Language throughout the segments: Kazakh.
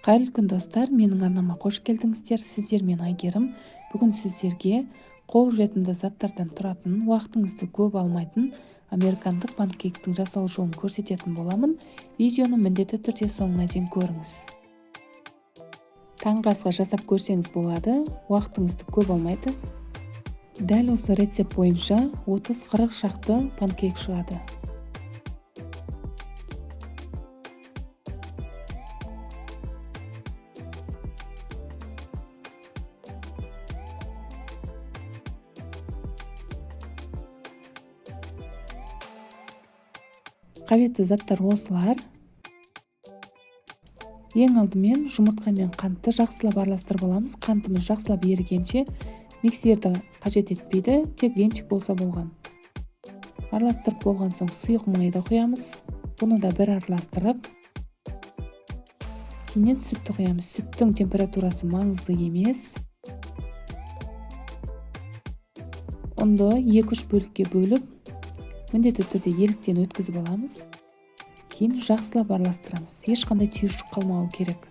Қайырлы күн достар, менің арнама қош келдіңіздер. Сіздермен Айгерім. Бүгін сіздерге қол жетімді заттардан тұратын, уақытыңызды көп алмайтын американдық панкейктің жасалу жолын көрсететін боламын. Видеоны міндетті түрде соңына дейін көріңіз. Таңғы асқа жасап көрсеңіз болады, уақытыңызды көп алмайды. Дәл осы рецепт бойынша 30-40 шақты панкейк шығады. Қажетті заттар осылар. Ең алдымен жұмыртқа мен қантты жақсылап араластырып аламыз. Қантымыз жақсылап ерігенше миксерді қажет етпейді, тек венчик болса болған. Араластырып болған соң сұйық майды құямыз. Бұны да бір араластырып, кейіннен сүтті құямыз. Сүттің температурасы маңызды емес. Ұнды 2-3 бөлікке бөліп, міндетті түрде еліктен өткізіп аламыз. Кейін жақсылап араластырамыз. Ешқандай түйіршік қалмауы керек.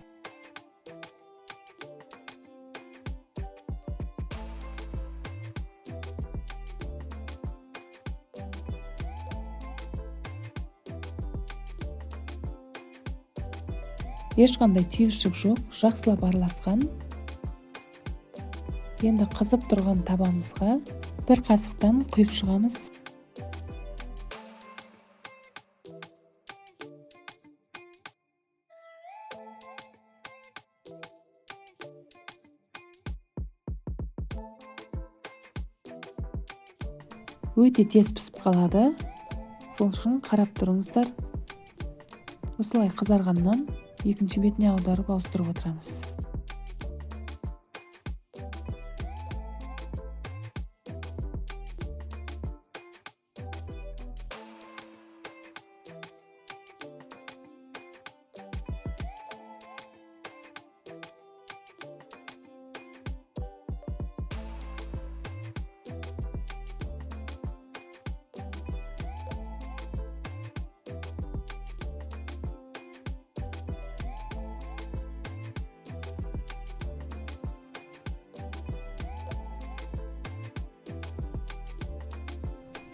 Ешқандай түйіршік жоқ, жақсылап араласқан. Енді қызып тұрған табамызға бір қасықтан құйып шығамыз. Өте тез пісіп қалады. Сол үшін қарап тұрыңыздар. Осылай қызарғаннан екінші бетіне аударып ауыстырып отырамыз.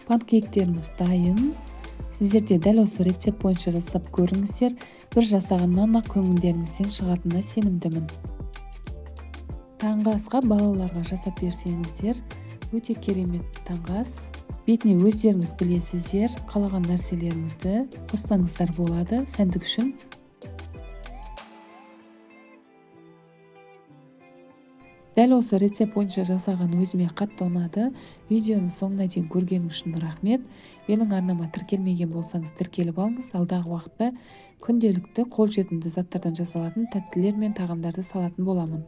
Панкейктеріміз дайын. Сіздер де дәл осы рецепт бойынша жасап көріңіздер. Бір жасағаннан-ақ көңілдеріңізден шығатынына сенімдімін. Таңғы асқа балаларға жасап берсеңіздер, өте керемет таңғы ас. Бетіне өздеріңіз білесіздер, қалаған нәрселеріңізді қоссаңыздар болады сәндік үшін. Дәл осы рецепт бойынша жасаған өзіме қатты ұнады. Видеоны соңына дейін көргеніңіз үшін рахмет. Менің арнама тіркелмеген болсаңыз тіркеліп алыңыз. Алдағы уақытта күнделікті қол жетімді заттардан жасалатын тәттілер мен тағамдарды салатын боламын.